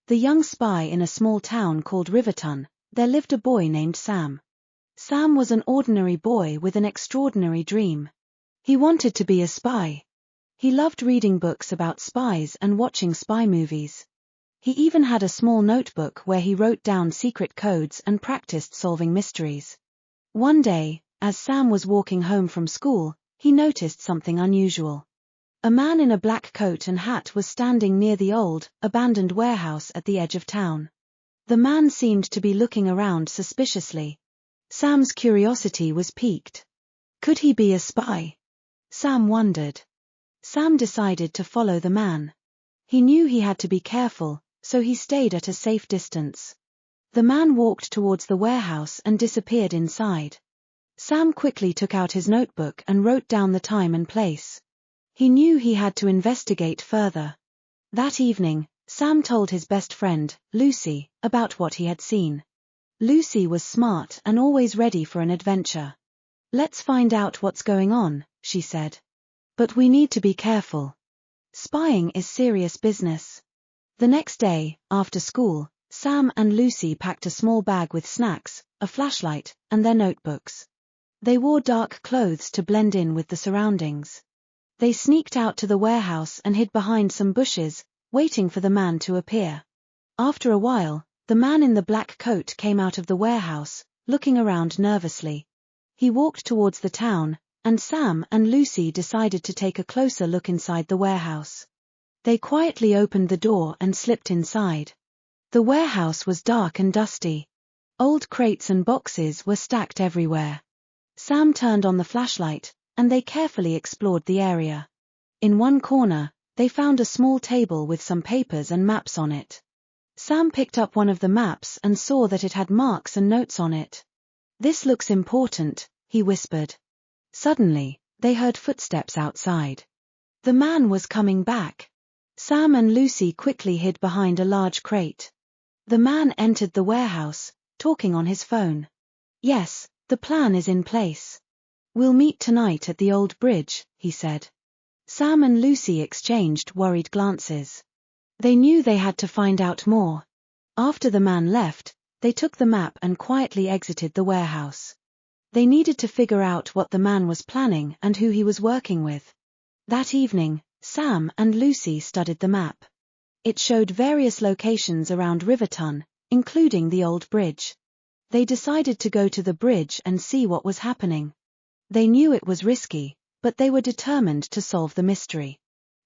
The young spy in a small town called Riverton, there lived a boy named Sam. Sam was an ordinary boy with an extraordinary dream. He wanted to be a spy. He loved reading books about spies and watching spy movies. He even had a small notebook where he wrote down secret codes and practiced solving mysteries. One day, as Sam was walking home from school, he noticed something unusual. A man in a black coat and hat was standing near the old, abandoned warehouse at the edge of town. The man seemed to be looking around suspiciously. Sam's curiosity was piqued. Could he be a spy? Sam wondered. Sam decided to follow the man. He knew he had to be careful, so he stayed at a safe distance. The man walked towards the warehouse and disappeared inside. Sam quickly took out his notebook and wrote down the time and place. He knew he had to investigate further. That evening, Sam told his best friend, Lucy, about what he had seen. Lucy was smart and always ready for an adventure. "Let's find out what's going on," she said. "But we need to be careful. Spying is serious business." The next day, after school, Sam and Lucy packed a small bag with snacks, a flashlight, and their notebooks. They wore dark clothes to blend in with the surroundings. They sneaked out to the warehouse and hid behind some bushes, waiting for the man to appear. After a while, the man in the black coat came out of the warehouse, looking around nervously. He walked towards the town, and Sam and Lucy decided to take a closer look inside the warehouse. They quietly opened the door and slipped inside. The warehouse was dark and dusty. Old crates and boxes were stacked everywhere. Sam turned on the flashlight, and they carefully explored the area. In one corner, they found a small table with some papers and maps on it. Sam picked up one of the maps and saw that it had marks and notes on it. "This looks important," he whispered. Suddenly, they heard footsteps outside. The man was coming back. Sam and Lucy quickly hid behind a large crate. The man entered the warehouse, talking on his phone. "Yes, the plan is in place. We'll meet tonight at the old bridge," he said. Sam and Lucy exchanged worried glances. They knew they had to find out more. After the man left, they took the map and quietly exited the warehouse. They needed to figure out what the man was planning and who he was working with. That evening, Sam and Lucy studied the map. It showed various locations around Riverton, including the old bridge. They decided to go to the bridge and see what was happening. They knew it was risky, but they were determined to solve the mystery.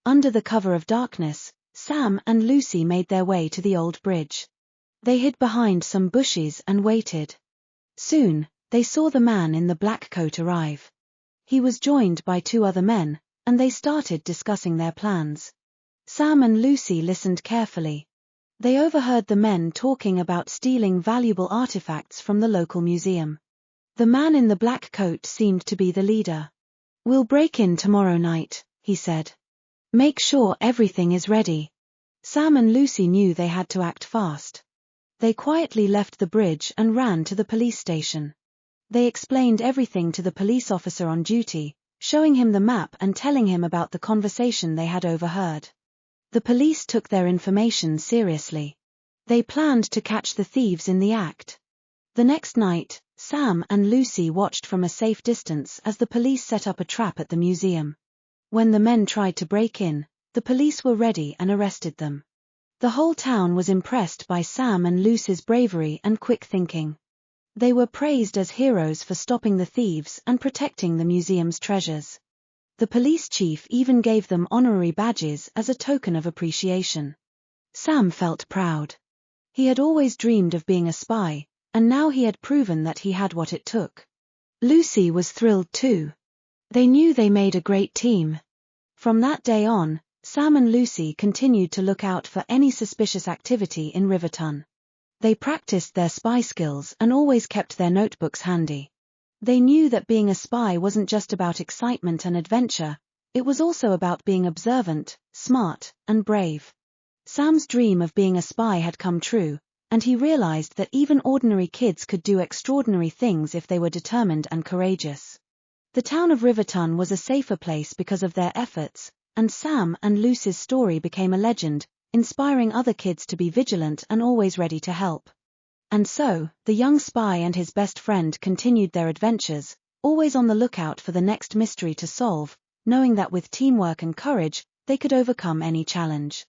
Under the cover of darkness, Sam and Lucy made their way to the old bridge. They hid behind some bushes and waited. Soon, they saw the man in the black coat arrive. He was joined by two other men, and they started discussing their plans. Sam and Lucy listened carefully. They overheard the men talking about stealing valuable artifacts from the local museum. The man in the black coat seemed to be the leader. "We'll break in tomorrow night," he said. "Make sure everything is ready." Sam and Lucy knew they had to act fast. They quietly left the bridge and ran to the police station. They explained everything to the police officer on duty, showing him the map and telling him about the conversation they had overheard. The police took their information seriously. They planned to catch the thieves in the act. The next night, Sam and Lucy watched from a safe distance as the police set up a trap at the museum. When the men tried to break in, the police were ready and arrested them. The whole town was impressed by Sam and Lucy's bravery and quick thinking. They were praised as heroes for stopping the thieves and protecting the museum's treasures. The police chief even gave them honorary badges as a token of appreciation. Sam felt proud. He had always dreamed of being a spy, and now he had proven that he had what it took. Lucy was thrilled too. They knew they made a great team. From that day on, Sam and Lucy continued to look out for any suspicious activity in Riverton. They practiced their spy skills and always kept their notebooks handy. They knew that being a spy wasn't just about excitement and adventure, it was also about being observant, smart, and brave. Sam's dream of being a spy had come true, and he realized that even ordinary kids could do extraordinary things if they were determined and courageous. The town of Riverton was a safer place because of their efforts, and Sam and Lucy's story became a legend, inspiring other kids to be vigilant and always ready to help. And so, the young spy and his best friend continued their adventures, always on the lookout for the next mystery to solve, knowing that with teamwork and courage, they could overcome any challenge.